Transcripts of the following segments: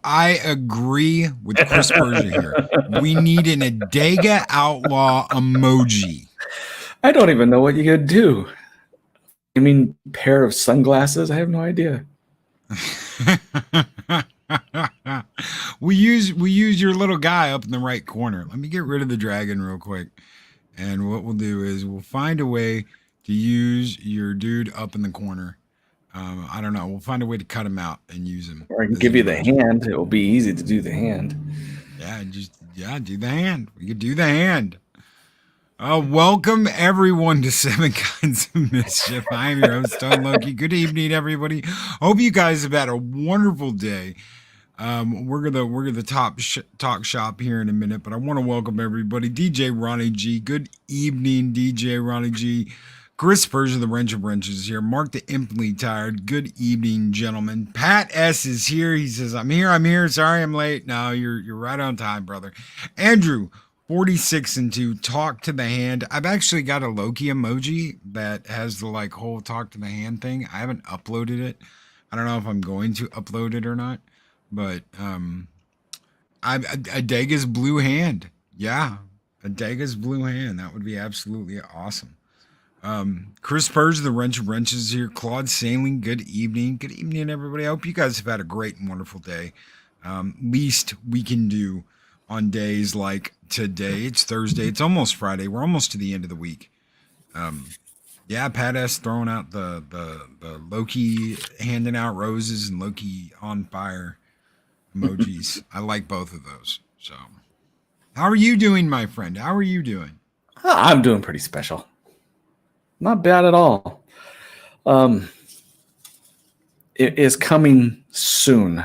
I agree with Chris Persia here. We need an Adega Outlaw emoji. I don't even know what you could do. You mean pair of sunglasses? I have no idea. we use your little guy up in the right corner. Let me get rid of the dragon real quick. And what we'll do is we'll find a way to use your dude up in the corner. I don't know. We'll find a way to cut him out and use him. Or I can give you the hand. It will be easy to do the hand. Do the hand. We could do the hand. Welcome everyone to Seven Kinds of Mischief. I'm your host, Stone Loki. Good evening, everybody. Hope you guys have had a wonderful day. We're gonna talk shop here in a minute, but I want to welcome everybody. DJ Ronnie G. Good evening, DJ Ronnie G. Chris Persia, the Wrench of Wrenches is here. Mark the Imply Tired. Good evening, gentlemen. Pat S is here. He says, I'm here. Sorry I'm late. No, you're right on time, brother. Andrew, 46 and 2, talk to the hand. I've actually got a Loki emoji that has the whole talk to the hand thing. I haven't uploaded it. I don't know if I'm going to upload it or not, but Adega's blue hand. Yeah, Adega's blue hand. That would be absolutely awesome. Chris Persia, the Wrench of Wrenches here. Claude Sailing, good evening. Good evening, everybody. I hope you guys have had a great and wonderful day. Least we can do on days like today. It's Thursday. It's almost Friday. We're almost to the end of the week. Pat S throwing out the Loki handing out roses and Loki on fire emojis. I like both of those. So, how are you doing, my friend? How are you doing? I'm doing pretty special. Not bad at all. It is coming soon.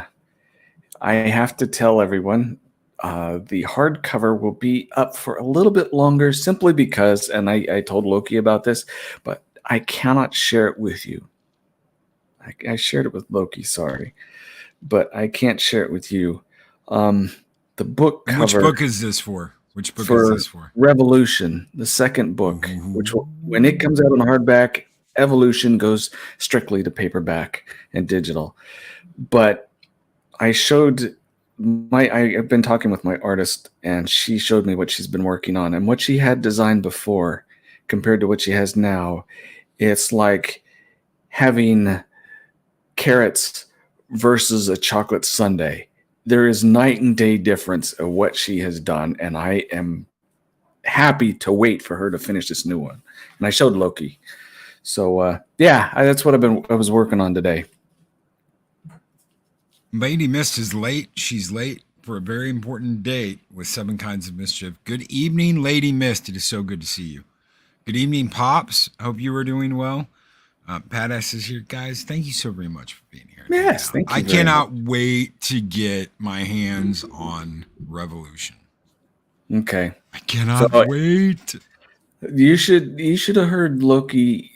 I have to tell everyone the hardcover will be up for a little bit longer simply because, and I told Loki about this, but I cannot share it with you. I shared it with Loki, sorry, but I can't share it with you. The book cover. Which book is this for? Which book is this for? Revolution, the second book, which when it comes out on hardback, Evolution goes strictly to paperback and digital. But I've been talking with my artist, and she showed me what she's been working on and what she had designed before compared to what she has now. It's like having carrots versus a chocolate sundae. There is night and day difference of what she has done, and I am happy to wait for her to finish this new one. And I showed Loki. So that's what I was working on today. Lady Mist is late. She's late for a very important date with Seven Kinds of Mischief. Good evening, Lady Mist. It is so good to see you. Good evening, Pops. Hope you are doing well. Pat S is here. Guys, thank you so very much for being here. Yes, thank you. I cannot wait to get my hands on Revolution. Okay. I cannot wait. You should have heard Loki,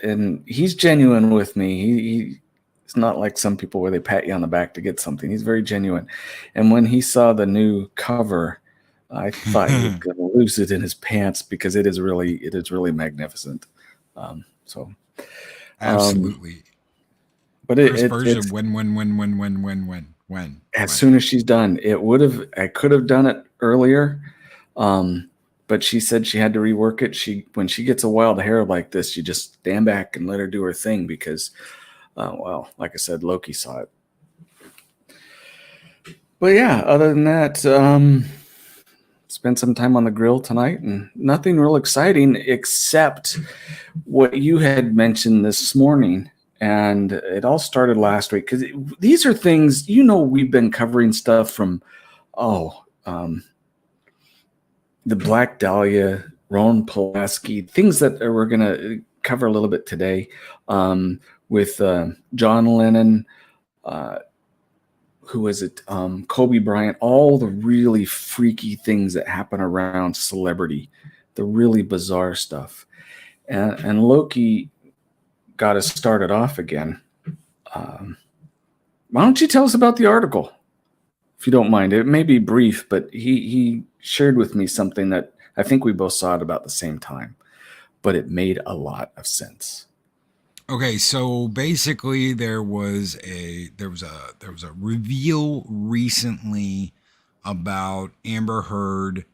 and he's genuine with me. It's not like some people where they pat you on the back to get something. He's very genuine. And when he saw the new cover, I thought he was going to lose it in his pants because it is really magnificent. Absolutely. But it's when. As soon as she's done, I could have done it earlier. But she said she had to rework it. When she gets a wild hair like this, you just stand back and let her do her thing because, like I said, Loki saw it. But yeah, other than that, spent some time on the grill tonight and nothing real exciting except what you had mentioned this morning. And it all started last week because these are things, we've been covering stuff from, the Black Dahlia, Rowan Pulaski, things that we're going to cover a little bit today with John Lennon, who is it? Kobe Bryant, all the really freaky things that happen around celebrity, the really bizarre stuff. And Loki got us started off again. Why don't you tell us about the article, if you don't mind? It may be brief, but he shared with me something that I think we both saw at about the same time, but it made a lot of sense. Okay, so basically there was a reveal recently about Amber Heard,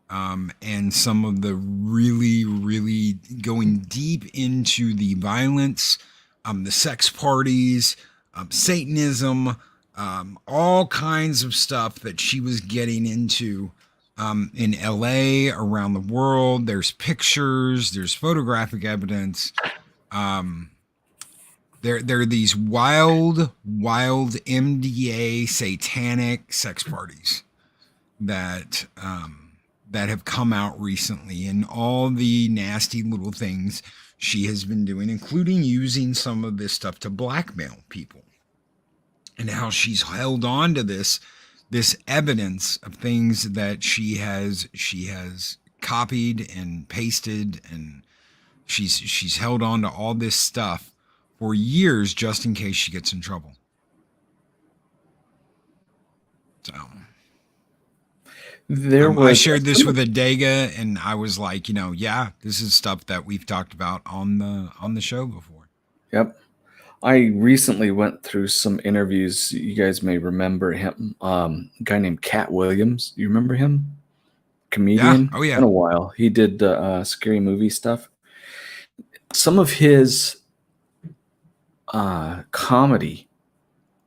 and some of the really going deep into the violence, the sex parties, Satanism, all kinds of stuff that she was getting into, in LA, around the world. There's pictures, there's photographic evidence. Um, there are these wild MDA satanic sex parties that that have come out recently, and all the nasty little things she has been doing, including using some of this stuff to blackmail people, and how she's held on to this evidence of things that she has copied and pasted, and she's held on to all this stuff for years just in case she gets in trouble. So There I was shared this with Adega, and I was like, yeah, this is stuff that we've talked about on the show before. Yep. I recently went through some interviews. You guys may remember him. A guy named Cat Williams. You remember him? Yeah. Comedian. Oh It's yeah. been a while. He did scary movie stuff. Some of his comedy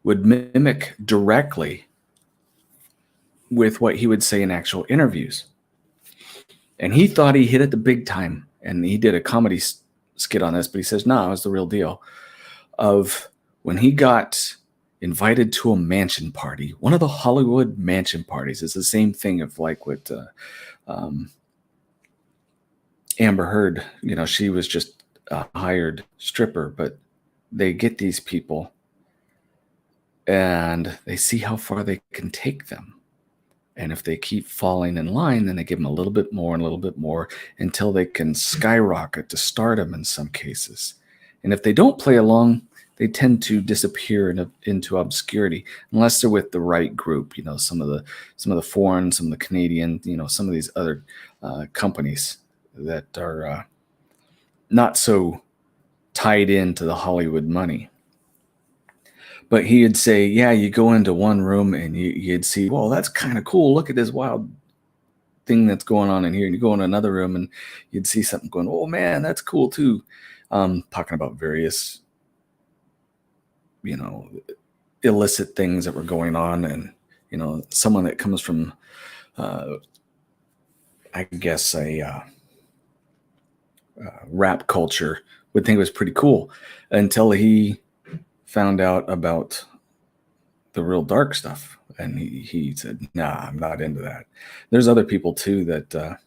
would mimic directly with what he would say in actual interviews. And he thought he hit it the big time. And he did a comedy skit on this, but he says, no, it was the real deal. Of when he got invited to a mansion party, one of the Hollywood mansion parties. Is the same thing of like with Amber Heard. She was just a hired stripper, but they get these people and they see how far they can take them. And if they keep falling in line, then they give them a little bit more and a little bit more until they can skyrocket to stardom in some cases. And if they don't play along, they tend to disappear into obscurity unless they're with the right group. Some of the foreign, some of the Canadian, some of these other companies that are not so tied into the Hollywood money. But he'd say, yeah, you go into one room and you'd see, well, that's kind of cool. Look at this wild thing that's going on in here. And you go in another room and you'd see something going, oh man, that's cool too. Talking about various, illicit things that were going on. And, someone that comes from, I guess, a rap culture would think it was pretty cool until he found out about the real dark stuff. And he said, nah, I'm not into that. There's other people too that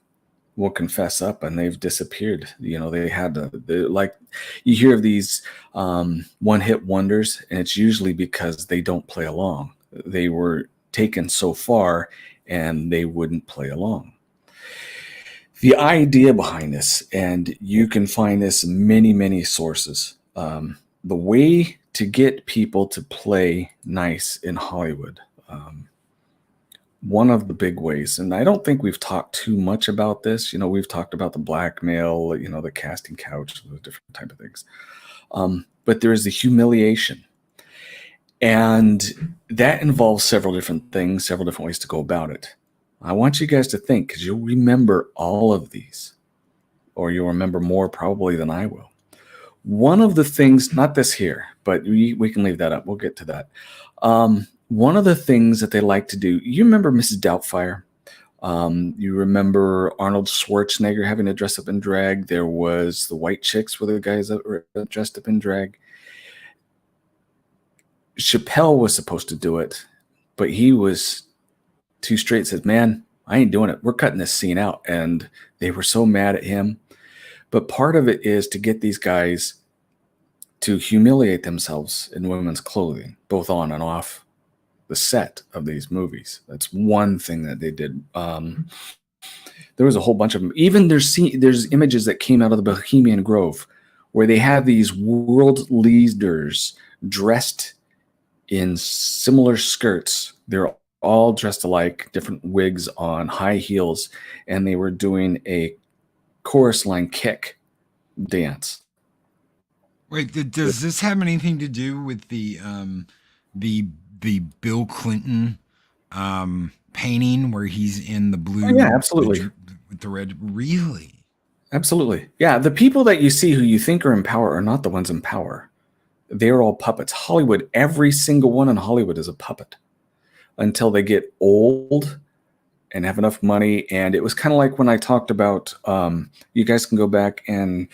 will confess up and they've disappeared. They had like you hear of these one-hit wonders, and it's usually because they don't play along. They were taken so far and they wouldn't play along. The idea behind this, and you can find this in many sources, the way to get people to play nice in Hollywood. One of the big ways, and I don't think we've talked too much about this. We've talked about the blackmail, the casting couch, the different type of things. But there is the humiliation. And that involves several different things, several different ways to go about it. I want you guys to think, because you'll remember all of these, or you'll remember more probably than I will. One of the things, not this here, but we can leave that up. We'll get to that. One of the things that they like to do, you remember Mrs. Doubtfire? You remember Arnold Schwarzenegger having to dress up in drag. There was the White Chicks were the guys that were dressed up in drag. Chappelle was supposed to do it, but he was too straight, said, man, I ain't doing it. We're cutting this scene out. And they were so mad at him. But part of it is to get these guys to humiliate themselves in women's clothing, both on and off the set of these movies. That's one thing that they did. There was a whole bunch of them. Even there's images that came out of the Bohemian Grove where they have these world leaders dressed in similar skirts. They're all dressed alike, different wigs on, high heels, and they were doing a chorus line kick dance. Wait, does this have anything to do with the the Bill Clinton painting where he's in the Oh, yeah, blue, absolutely. with the red? Really? Absolutely. Yeah, the people that you see who you think are in power are not the ones in power. They're all puppets. Hollywood, every single one in Hollywood is a puppet until they get old and have enough money. And it was kind of like when I talked about, you guys can go back and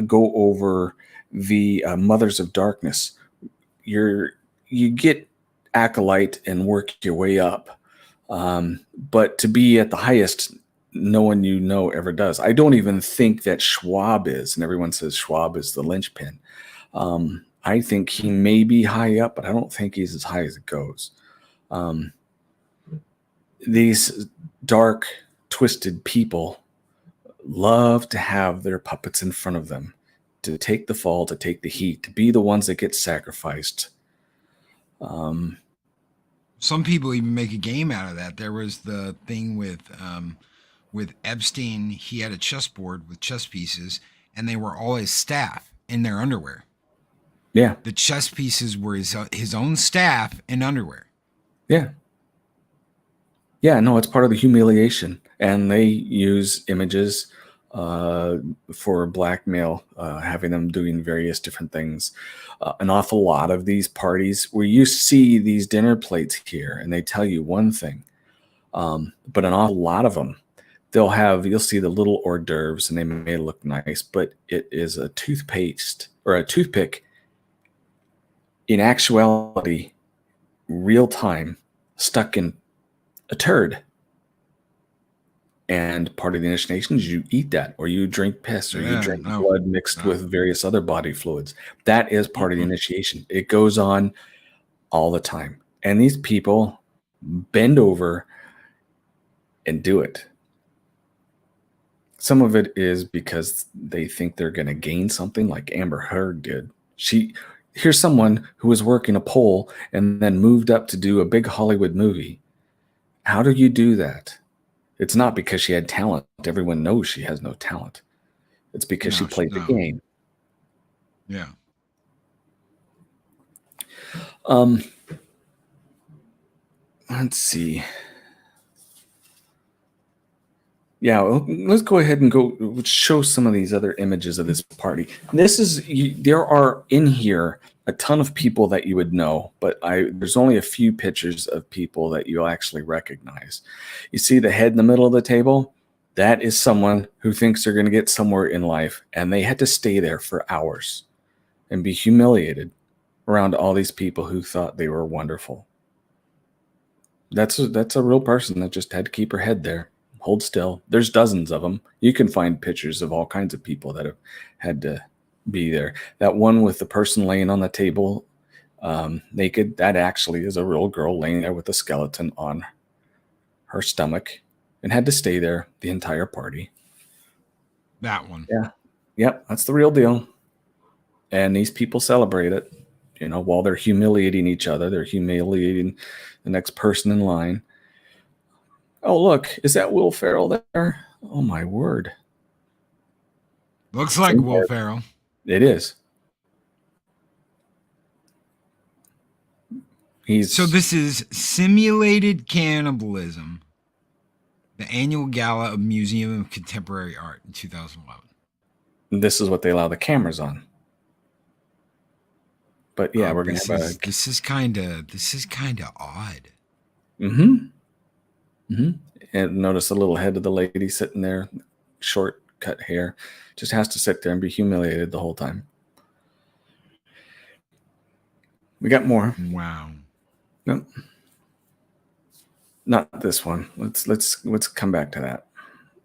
go over the Mothers of Darkness. You get acolyte and work your way up. But to be at the highest, no one you know ever does. I don't even think that Schwab is, and everyone says Schwab is the linchpin. I think he may be high up, but I don't think he's as high as it goes. These dark, twisted people love to have their puppets in front of them, to take the fall, to take the heat, to be the ones that get sacrificed. Some people even make a game out of that. There was the thing with Epstein. He had a chessboard with chess pieces, and they were all his staff in their underwear. Yeah, The chess pieces were his own staff in underwear. yeah. Yeah, no, it's part of the humiliation. And they use images for blackmail, having them doing various different things. An awful lot of these parties where you see these dinner plates here and they tell you one thing, but an awful lot of them, you'll see the little hors d'oeuvres and they may look nice, but it is a toothpaste or a toothpick. In actuality, real time, stuck in a turd. And part of the initiation is you eat that, or you drink piss, or you drink blood mixed with various other body fluids. That is part of the initiation. It goes on all the time. And these people bend over and do it. Some of it is because they think they're going to gain something, like Amber Heard did. Here's someone who was working a pole and then moved up to do a big Hollywood movie. How do you do that? It's not because she had talent. Everyone knows she has no talent. It's because she played the game. Yeah. Let's see. Yeah, well, let's go ahead and go show some of these other images of this party. There are in here a ton of people that you would know, but there's only a few pictures of people that you'll actually recognize. You see the head in the middle of the table? That is someone who thinks they're going to get somewhere in life, and they had to stay there for hours and be humiliated around all these people who thought they were wonderful. That's a real person that just had to keep her head there. Hold still. There's dozens of them. You can find pictures of all kinds of people that have had to be there. That one with the person laying on the table naked, that actually is a real girl laying there with a skeleton on her stomach and had to stay there the entire party. That one. Yeah. Yep, that's the real deal. And these people celebrate it. While they're humiliating each other, they're humiliating the next person in line. Oh, look, is that Will Ferrell there? Oh, my word. Looks like Will Ferrell. It is. So this is Simulated Cannibalism, the annual gala of Museum of Contemporary Art in 2011. This is what they allow the cameras on. But yeah, we're gonna have this is kind of odd. And notice the little head of the lady sitting there, short cut hair, just has to sit there and be humiliated the whole time. We got more. Wow. No, not this one. Let's come back to that.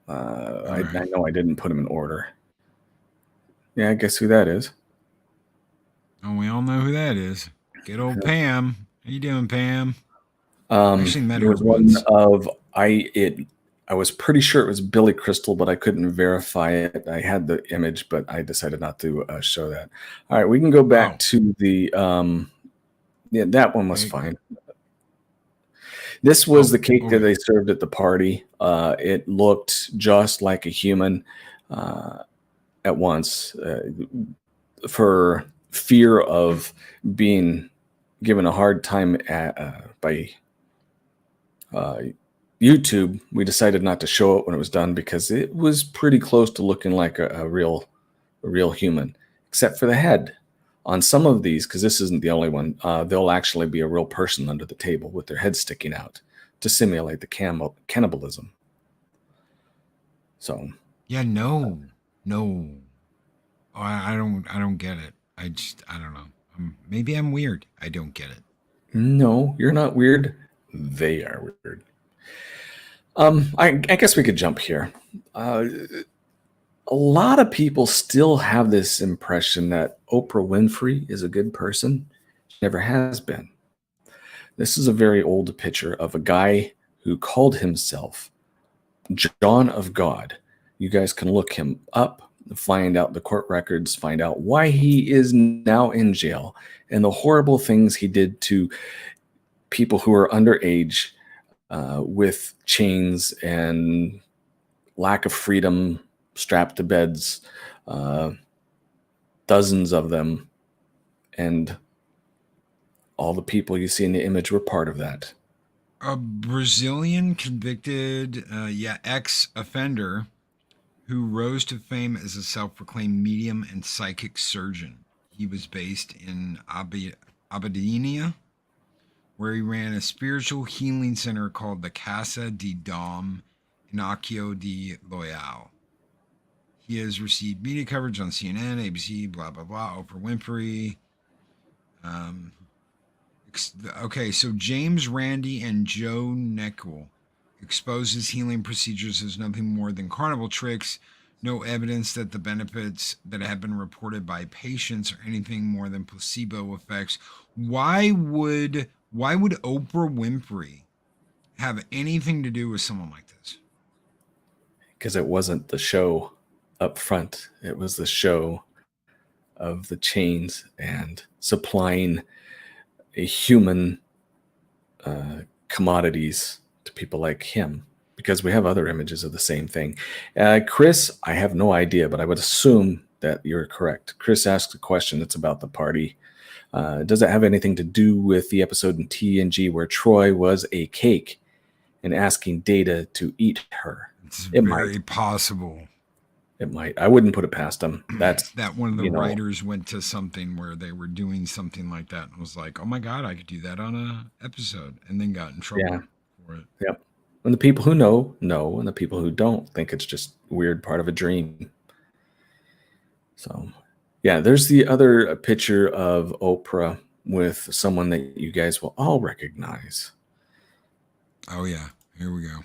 I know I didn't put them in order. Yeah, I guess who that is. Oh, we all know who that is. Good old Pam. How you doing, Pam? Actually met her once. I was pretty sure it was Billy Crystal, but I couldn't verify it. I had the image, but I decided not to show that. All right, we can go back to the that one was fine. This was the cake that they served at the party. It looked just like a human at once. For fear of being given a hard time by YouTube, we decided not to show it when it was done because it was pretty close to looking like a real human, except for the head. On some of these, because this isn't the only one, there'll actually be a real person under the table with their head sticking out to simulate the cannibalism. So Yeah, no. I don't get it. I don't know. Maybe I'm weird. I don't get it. no, you're not weird. They are weird. I guess we could jump here. A lot of people still have this impression that Oprah Winfrey is a good person. She never has been. This is a very old picture of a guy who called himself John of God. You guys can look him up, find out the court records, find out why he is now in jail and the horrible things he did to people who are underage with chains and lack of freedom, strapped to beds, dozens of them, and all the people you see in the image were part of that. A Brazilian convicted, ex-offender who rose to fame as a self-proclaimed medium and psychic surgeon. He was based in Abadinia, where he ran a spiritual healing center called the Casa de Dom Inácio de Loyal. He has received media coverage on CNN, ABC, blah, blah, blah, Oprah Winfrey. Okay, so James Randi and Joe Neckel exposes healing procedures as nothing more than carnival tricks. No evidence that the benefits that have been reported by patients are anything more than placebo effects. Why would Oprah Winfrey have anything to do with someone like this? Because it wasn't the show up front. It was the show of the chains and supplying a human commodities to people like him, because we have other images of the same thing. Chris, I have no idea, but I would assume that you're correct. Chris asked a question that's about the party. Does it have anything to do with the episode in TNG where Troy was a cake and asking Data to eat her? It's very possible. It might. I wouldn't put it past them. That's that one of the writers went to something where they were doing something like that and was like, "Oh my god, I could do that on a episode," and then got in trouble for it. Yep. And the people who know, and the people who don't think it's just a weird part of a dream. So, yeah, there's the other picture of Oprah with someone that you guys will all recognize. Oh yeah, here we go.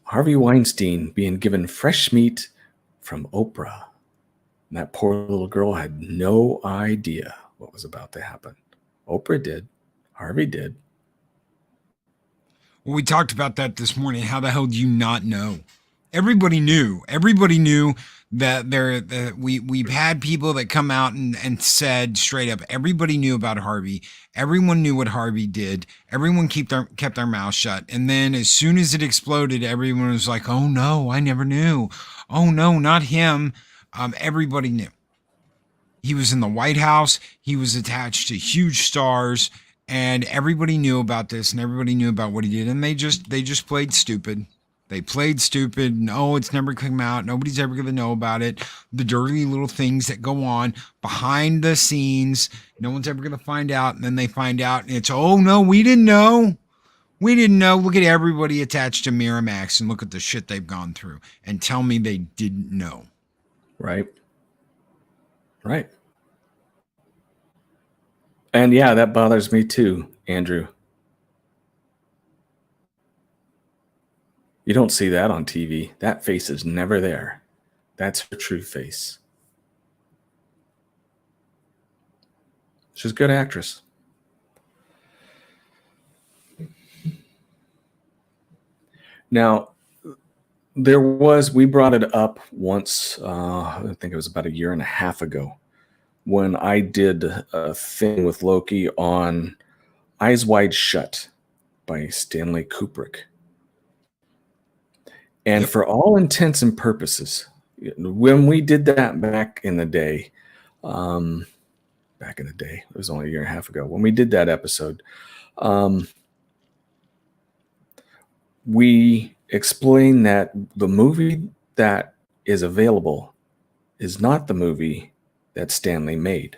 Harvey Weinstein being given fresh meat from Oprah. And that poor little girl had no idea what was about to happen. Oprah did. Harvey did. Well, we talked about that this morning. How the hell do you not know? Everybody knew. Everybody knew that we've had people that come out and said straight up, everybody knew about Harvey. Everyone knew what Harvey did. Everyone kept their mouth shut. And then as soon as it exploded, everyone was like, oh no, I never knew. Oh no, not him. Everybody knew. He was in the White House. He was attached to huge stars, and everybody knew about this, and everybody knew about what he did. And they just played stupid. They played stupid. No, it's never come out. Nobody's ever going to know about it. The dirty little things that go on behind the scenes. No one's ever going to find out. And then they find out and it's, oh no, we didn't know. We didn't know. Look at everybody attached to Miramax and look at the shit they've gone through and tell me they didn't know. Right. Right. And yeah, that bothers me too, Andrew. You don't see that on TV. That face is never there. That's her true face. She's a good actress. Now, we brought it up once, I think it was about a year and a half ago, when I did a thing with Loki on Eyes Wide Shut by Stanley Kubrick. And for all intents and purposes, when we did that back in the day, back in the day. It was only a year and a half ago when we did that episode. We explained that the movie that is available is not the movie that Stanley made.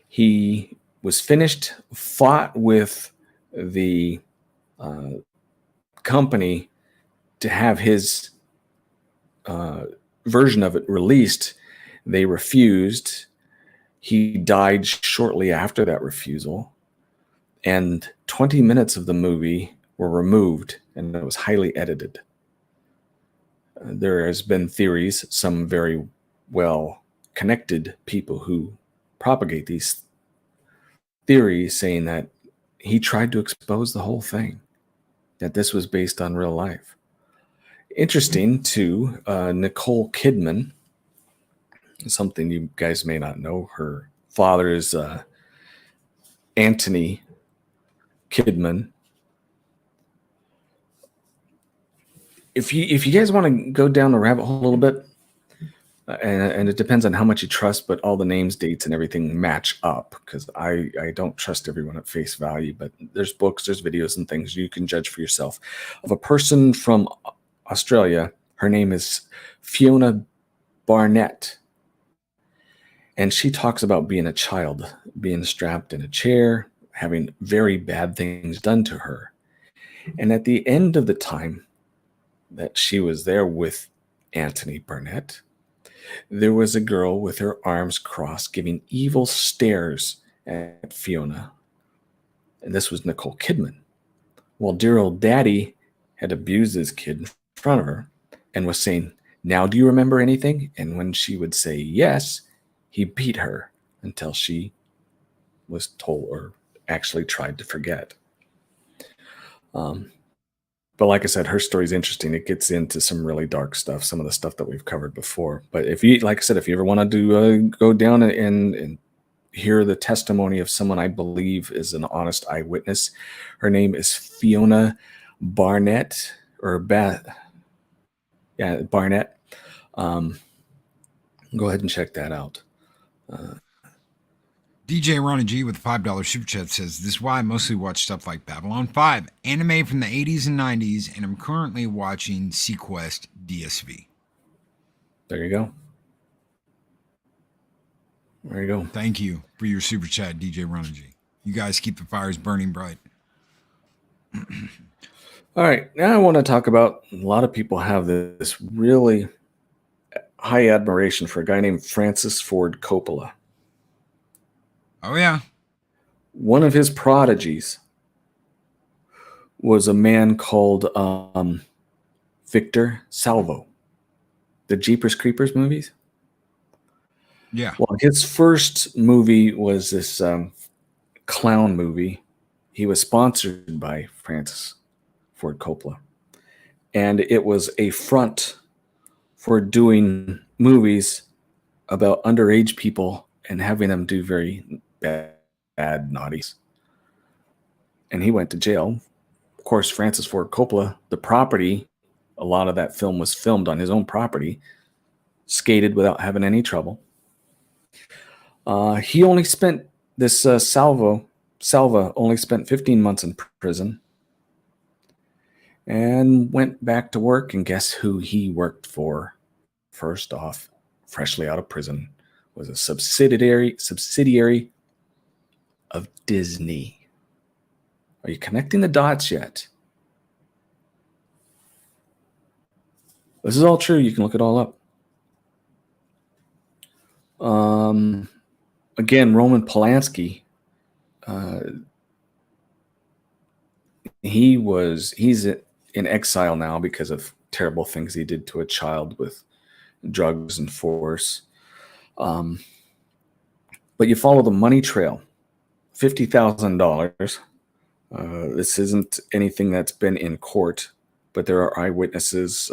He was finished, fought with the company to have his version of it released. They refused. He died shortly after that refusal. And 20 minutes of the movie were removed, and it was highly edited. There has been theories, some very well connected people who propagate these theories, saying that he tried to expose the whole thing, that this was based on real life. Interesting too, Nicole Kidman, something you guys may not know, her father is Anthony Kidman. If you guys want to go down the rabbit hole a little bit, and it depends on how much you trust, but all the names, dates, and everything match up, because I don't trust everyone at face value. But there's books, there's videos, and things you can judge for yourself. Of a person from Australia, her name is Fiona Barnett, and she talks about being a child, being strapped in a chair, having very bad things done to her. And at the end of the time that she was there with Anthony Barnett, there was a girl with her arms crossed giving evil stares at Fiona. And this was Nicole Kidman. Well, dear old daddy had abused his kid in front of her and was saying, "Now do you remember anything?" And when she would say yes, he beat her until she was told or actually tried to forget. But like I said, her story is interesting. It gets into some really dark stuff, some of the stuff that we've covered before. But if you, like I said, if you ever want to do go down and hear the testimony of someone I believe is an honest eyewitness, her name is Fiona Barnett Barnett. Go ahead and check that out. DJ Ronnie G with a $5 super chat says, "This is why I mostly watch stuff like Babylon 5, anime from the 80s and 90s, and I'm currently watching Sequest DSV." There you go. There you go. Thank you for your super chat, DJ Ronnie G. You guys keep the fires burning bright. All right. Now I want to talk about, a lot of people have this really high admiration for a guy named Francis Ford Coppola. Oh, yeah. One of his prodigies was a man called Victor Salvo. The Jeepers Creepers movies. Yeah. Well, his first movie was this clown movie. He was sponsored by Francis Ford Coppola. And it was a front for doing movies about underage people and having them do very bad naughties. And he went to jail. Of course, Francis Ford Coppola, the property, a lot of that film was filmed on his own property, skated without having any trouble. He only spent, this Salva only spent 15 months in prison and went back to work. And guess who he worked for? First off, freshly out of prison, was a subsidiary of Disney. Are you connecting the dots yet? This is all true. You can look it all up. Again, Roman Polanski, he's in exile now because of terrible things he did to a child with drugs and force. But you follow the money trail, $50,000. This isn't anything that's been in court, but there are eyewitnesses,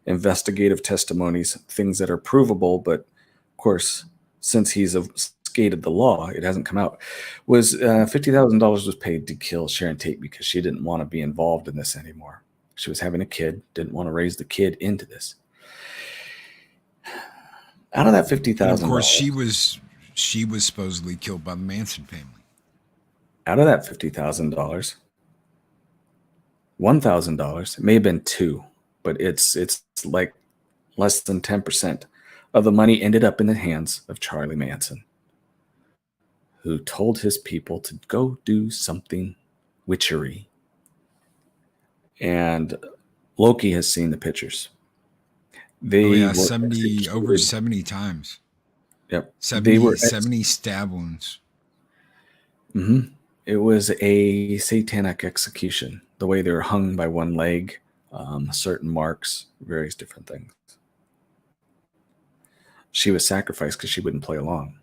investigative testimonies, things that are provable. But of course, since he's skated the law, it hasn't come out. Was $50,000 was paid to kill Sharon Tate because she didn't want to be involved in this anymore. She was having a kid, didn't want to raise the kid into this. Out of that And of course, $50,000, she was supposedly killed by the Manson family. out of that $50,000, $1,000, it may have been two, but it's like less than 10% of the money ended up in the hands of Charlie Manson, who told his people to go do something witchery. And Loki has seen the pictures. Oh They yeah, were 70 over executed. 70 times. Yep. They 70 were 70 stab wounds. It was a satanic execution. The way they were hung by one leg, certain marks, various different things. She was sacrificed because she wouldn't play along.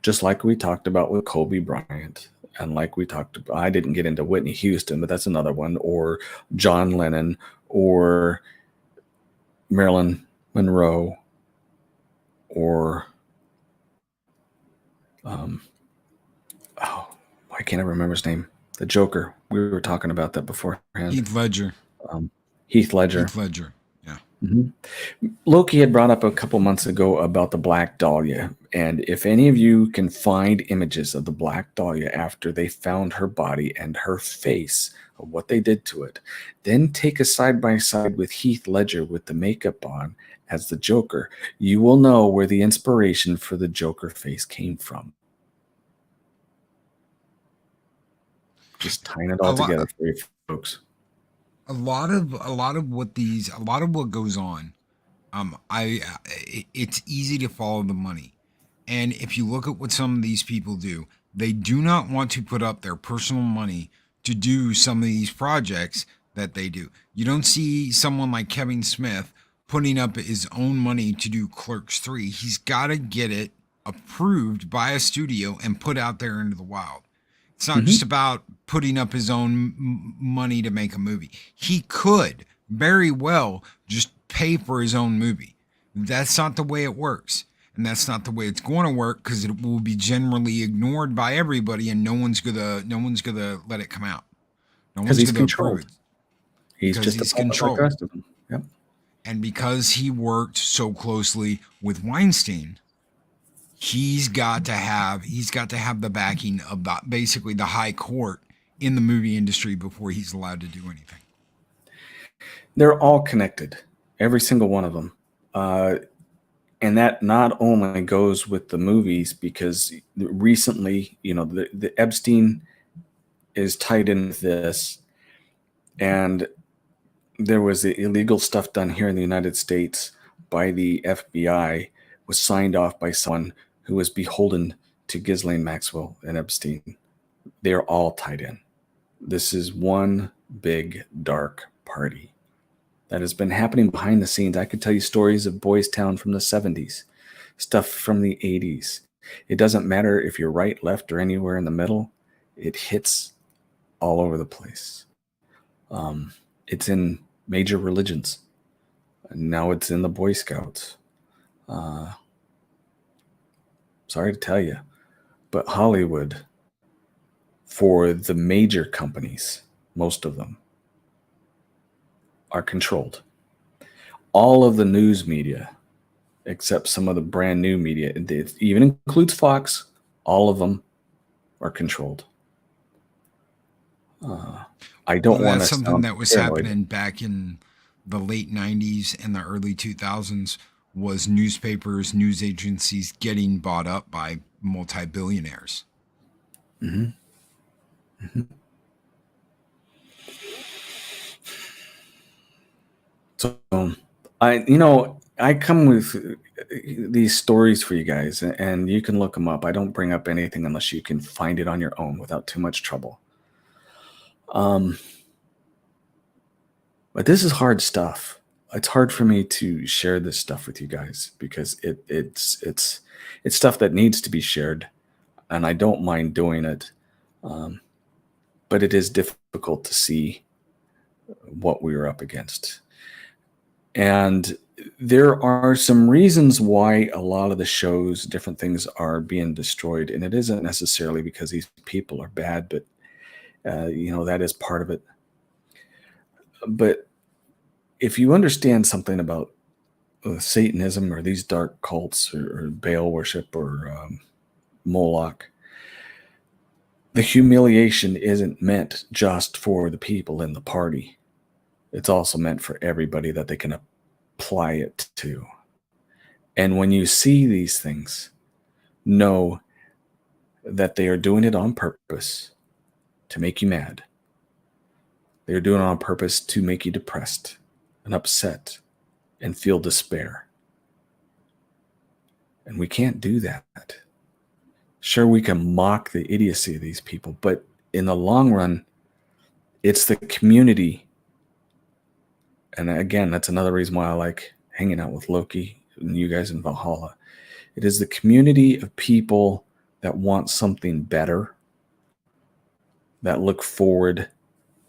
Just like we talked about with Kobe Bryant, and like we talked about, I didn't get into Whitney Houston, but that's another one, or John Lennon, or Marilyn Monroe, or why can't I remember his name? The Joker. We were talking about that beforehand. Heath Ledger. Heath Ledger. Heath Ledger. Yeah. Loki had brought up a couple months ago about the Black Dahlia. And if any of you can find images of the Black Dahlia after they found her body and her face, of what they did to it, then take a side by side with Heath Ledger with the makeup on as the Joker, you will know where the inspiration for the Joker face came from. Just tying it all together for you folks. A lot of what goes on, it's easy to follow the money. And if you look at what some of these people do, they do not want to put up their personal money to do some of these projects that they do. You don't see someone like Kevin Smith putting up his own money to do Clerks 3. He's got to get it approved by a studio and put out there into the wild. It's not just about putting up his own money to make a movie. He could very well just pay for his own movie. That's not the way it works. And that's not the way it's going to work, because it will be generally ignored by everybody, and no one's gonna let it come out. No one's He's gonna approve controlled. it. He's Because just he's a puppet like the controlled. rest of them. Yep. And because he worked so closely with Weinstein, he's got to have the backing of basically the high court in the movie industry before he's allowed to do anything. They're all connected, every single one of them. And that not only goes with the movies, because recently, the Epstein is tied in with this, and there was the illegal stuff done here in the United States by the FBI, was signed off by someone who was beholden to Ghislaine Maxwell and Epstein. They're all tied in. This is one big dark party that has been happening behind the scenes. I could tell you stories of Boys Town from the 70s, stuff from the 80s. It doesn't matter if you're right, left, or anywhere in the middle. It hits all over the place. It's in major religions. And now it's in the Boy Scouts. Sorry to tell you, but Hollywood, for the major companies, most of them, are controlled. All of the news media, except some of the brand new media, it even includes Fox, all of them are controlled. I don't want to That's something sound that was paranoid. happening back in the late 90s and the early 2000s, was newspapers, news agencies getting bought up by multi-billionaires. So I come with these stories for you guys, and you can look them up. I don't bring up anything unless you can find it on your own without too much trouble. But this is hard stuff. It's hard for me to share this stuff with you guys, because it's stuff that needs to be shared, and I don't mind doing it. But it is difficult to see what we were up against. And there are some reasons why a lot of the shows, different things, are being destroyed. And it isn't necessarily because these people are bad, but that is part of it. But if you understand something about Satanism or these dark cults or Baal worship or Moloch, the humiliation isn't meant just for the people in the party. It's also meant for everybody that they can apply it to. And when you see these things, know that they are doing it on purpose to make you mad. They're doing it on purpose to make you depressed and upset and feel despair. And we can't do that. Sure, we can mock the idiocy of these people, but in the long run, it's the community. And again, that's another reason why I like hanging out with Loki and you guys in Valhalla. It is the community of people that want something better, that look forward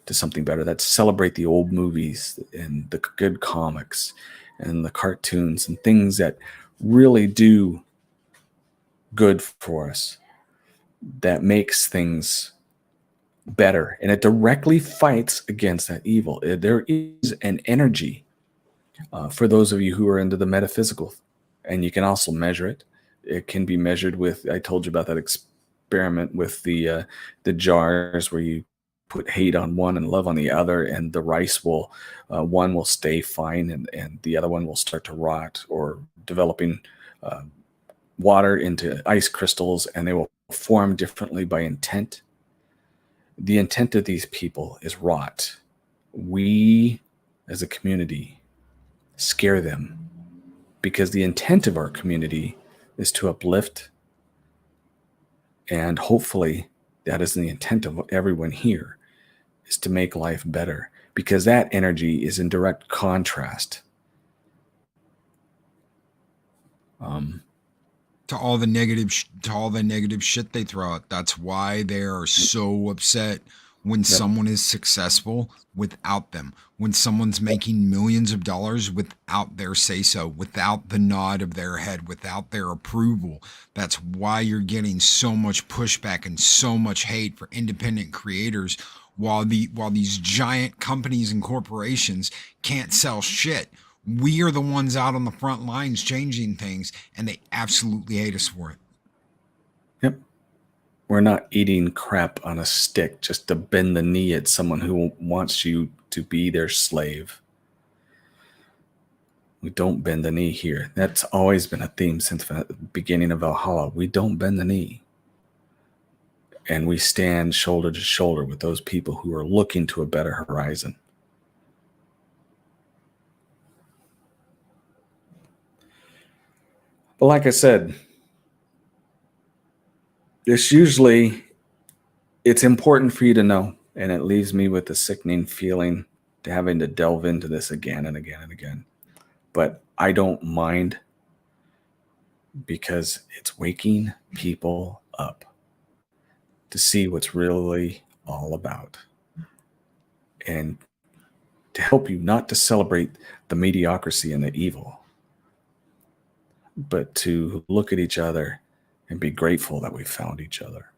to something better, that celebrate the old movies and the good comics and the cartoons and things that really do good for us, that makes things better. And it directly fights against that evil. There is an energy for those of you who are into the metaphysical, and you can also measure it. It can be measured with, I told you about that experiment with the jars where you put hate on one and love on the other, and the rice will, one will stay fine and the other one will start to rot, or developing water into ice crystals, and they will form differently by intent. The intent of these people is rot. We, as a community, scare them because the intent of our community is to uplift, and hopefully that is the intent of everyone here, is to make life better, because that energy is in direct contrast to all the negative shit they throw out. That's why they are so upset when someone is successful without them, when someone's making millions of dollars without their say-so, without the nod of their head, without their approval. That's why you're getting so much pushback and so much hate for independent creators, while these giant companies and corporations can't sell shit. We are the ones out on the front lines changing things, and they absolutely hate us for it. Yep. We're not eating crap on a stick just to bend the knee at someone who wants you to be their slave. We don't bend the knee here. That's always been a theme since the beginning of Valhalla. We don't bend the knee. And we stand shoulder to shoulder with those people who are looking to a better horizon. But like I said, it's important for you to know, and it leaves me with a sickening feeling to having to delve into this again and again and again. But I don't mind, because it's waking people up to see what's really all about, and to help you not to celebrate the mediocrity and the evil, but to look at each other and be grateful that we found each other.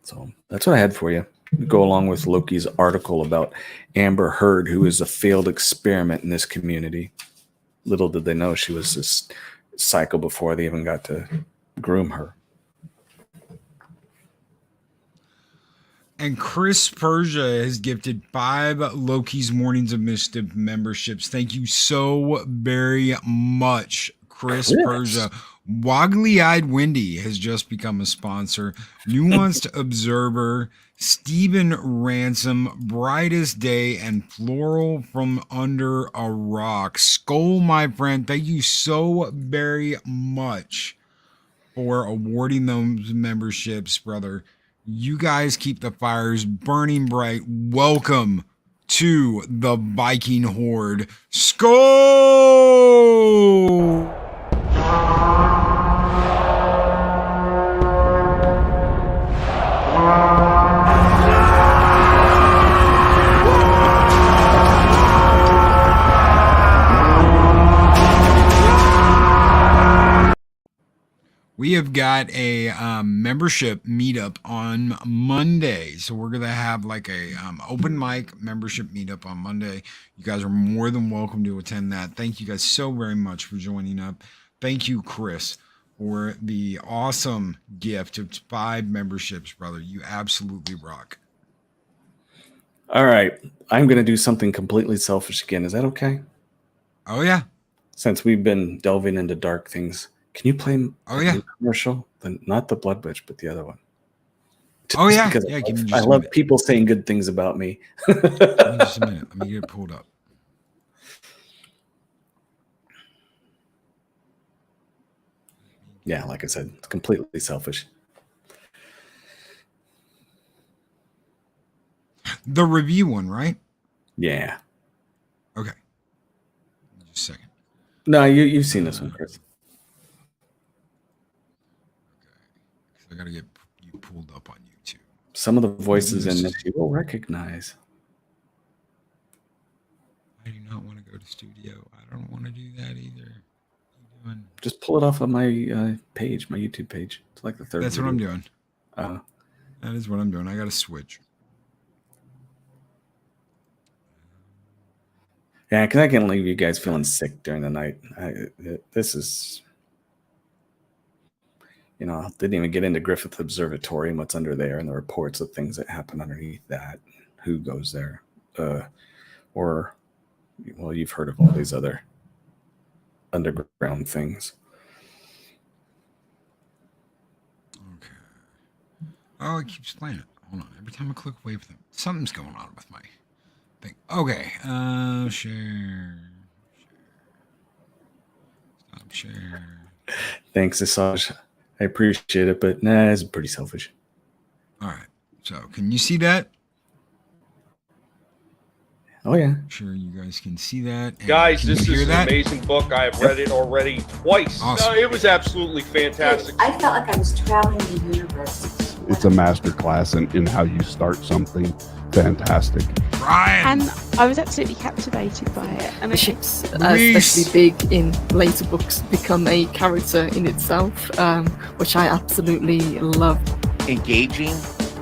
So that's what I had for you. We go along with Loki's article about Amber Heard, who is a failed experiment in this community. Little did they know she was this psycho before they even got to groom her. And Chris Persia has gifted 5 Loki's Mornings of Mischief memberships. Thank you so very much, Chris Persia. Woggly-Eyed Wendy has just become a sponsor. Nuanced Observer, Stephen Ransom, Brightest Day, and Floral from Under a Rock. Skull, my friend, thank you so very much for awarding those memberships, brother. You guys keep the fires burning bright. Welcome to the Viking Horde. Skull! we have got a membership meetup on Monday. So we're going to have like a open mic membership meetup on Monday. You guys are more than welcome to attend that. Thank you guys so very much for joining up. Thank you, Chris, for the awesome gift of 5 memberships, brother. You absolutely rock. All right. I'm going to do something completely selfish again. Is that okay? Oh, yeah. Since we've been delving into dark things, can you play new commercial? Not the Blood Witch, but the other one. Oh, yeah. Because Yeah, I love people saying good things about me. Give me just a minute. Let me get it pulled up. Yeah, like I said, it's completely selfish. The review one, right? Yeah. Okay. Just a second. No, you've seen this one, Chris. Okay. I got to get you pulled up on YouTube. Some of the voices in this you will recognize. I do not want to go to studio. I don't want to do that either. What are you doing? Just pull it off of my page, my YouTube page. It's like the third. That's video. what I'm doing. That is what I'm doing. I got to switch. Yeah, because I can't leave you guys feeling sick during the night. This is, didn't even get into Griffith Observatory and what's under there and the reports of things that happen underneath that. Who goes there? You've heard of all these other underground things. Okay. Oh, it keeps playing it. Hold on. Every time I click away from them, something's going on with my thing. Okay. Share. Stop share. Thanks, Asaj. I appreciate it, but it's pretty selfish. All right. So, can you see that? Oh, yeah. I'm sure you guys can see that. And guys, this is an amazing book. I have read it already twice. Awesome. It was absolutely fantastic. I felt like I was traveling the universe. It's a master class in how you start something fantastic. Brian! And I was absolutely captivated by it. And Mischief's, especially big in later books, become a character in itself, which I absolutely love. Engaging,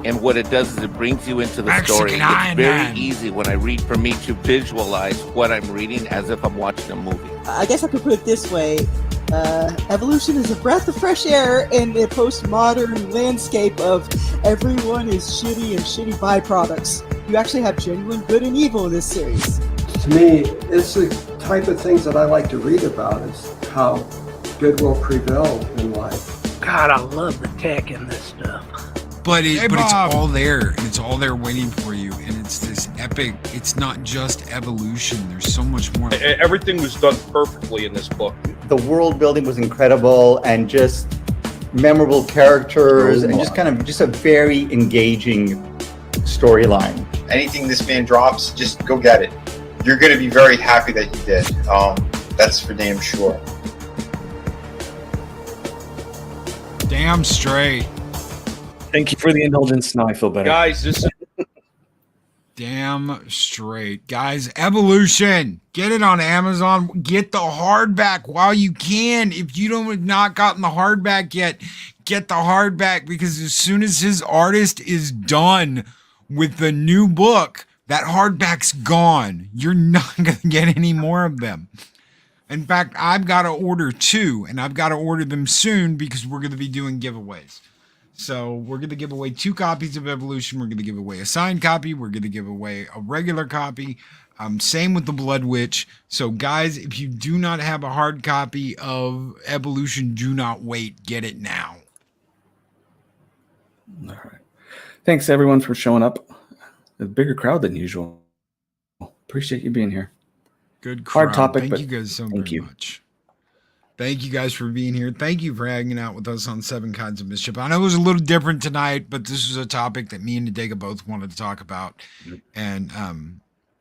and what it does is it brings you into the Mexican story. It's Iron very Man. easy when I read for me to visualize what I'm reading as if I'm watching a movie. I guess I could put it this way. Evolution is a breath of fresh air in the postmodern landscape of everyone is shitty and shitty byproducts. You actually have genuine good and evil in this series. To me, it's the type of things that I like to read about, is how good will prevail in life. God, I love the tech in this stuff. But it's all there, and it's all there waiting for you, and it's this epic. It's not just evolution. There's so much more. Everything was done perfectly in this book. The world building was incredible, and just memorable characters, and just a very engaging storyline. Anything this man drops, just go get it. You're going to be very happy that you did. That's for damn sure. Damn straight. Thank you for the indulgence. Now I feel better. Guys, this is Damn straight. Guys, Evolution. Get it on Amazon. Get the hardback while you can. If you don't have not gotten the hardback yet, get the hardback, because as soon as his artist is done with the new book, that hardback's gone. You're not going to get any more of them. In fact, I've got to order 2, and I've got to order them soon because we're going to be doing giveaways. So we're going to give away 2 copies of Evolution. We're going to give away a signed copy. We're going to give away a regular copy. Same with the Blood Witch. So guys, if you do not have a hard copy of Evolution, do not wait. Get it now. All right. Thanks everyone for showing up. A bigger crowd than usual. Appreciate you being here. Good crowd. Hard topic, Thank but you guys so thank very much. Thank you guys for being here. Thank you for hanging out with us on 7 Kinds of Mischief. I know it was a little different tonight, but this was a topic that me and Adega both wanted to talk about. And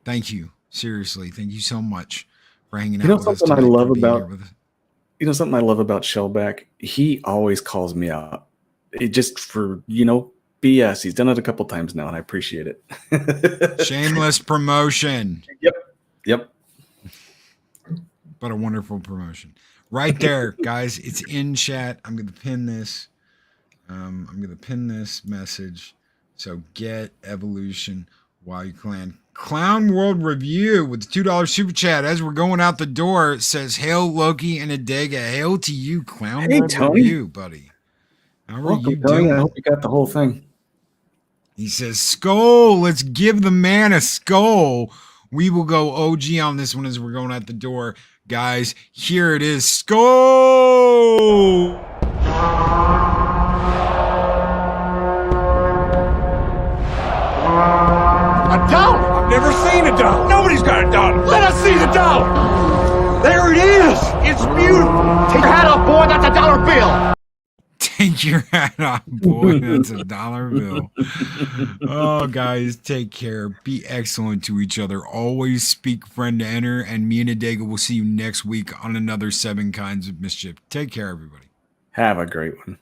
thank you. Seriously, thank you so much for hanging out with us tonight. You know something I love about Shellback? He always calls me out. It just for, BS. He's done it a couple times now, and I appreciate it. Shameless promotion. Yep. but a wonderful promotion. Right there, guys. It's in chat. I'm going to pin this. I'm going to pin this message. So get Evolution while you can. Clown World Review with the $2 super chat as we're going out the door says, hail Loki and Adega. Hail to you, Clown Hey, World Tony. Review, buddy. How are Welcome, you Tony. doing? I hope you got the whole thing. He says, skull, let's give the man a skull. We will go OG on this one as we're going out the door. Guys, here it is. Skull! A dollar? I've never seen a dollar. Nobody's got a dollar. Let us see the dollar. There it is. It's beautiful. Take your hat off, boy. That's a dollar bill. Take your hat off, boy. That's a dollar bill. Oh, guys, take care. Be excellent to each other. Always speak friend to enter. And me and Adega will see you next week on another 7 Kinds of Mischief. Take care, everybody. Have a great one.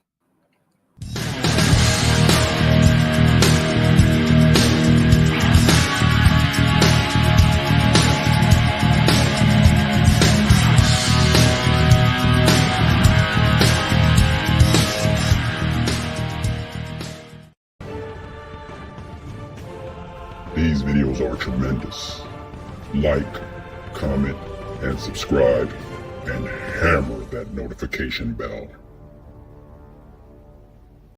These videos are tremendous. Like, comment, and subscribe, and hammer that notification bell.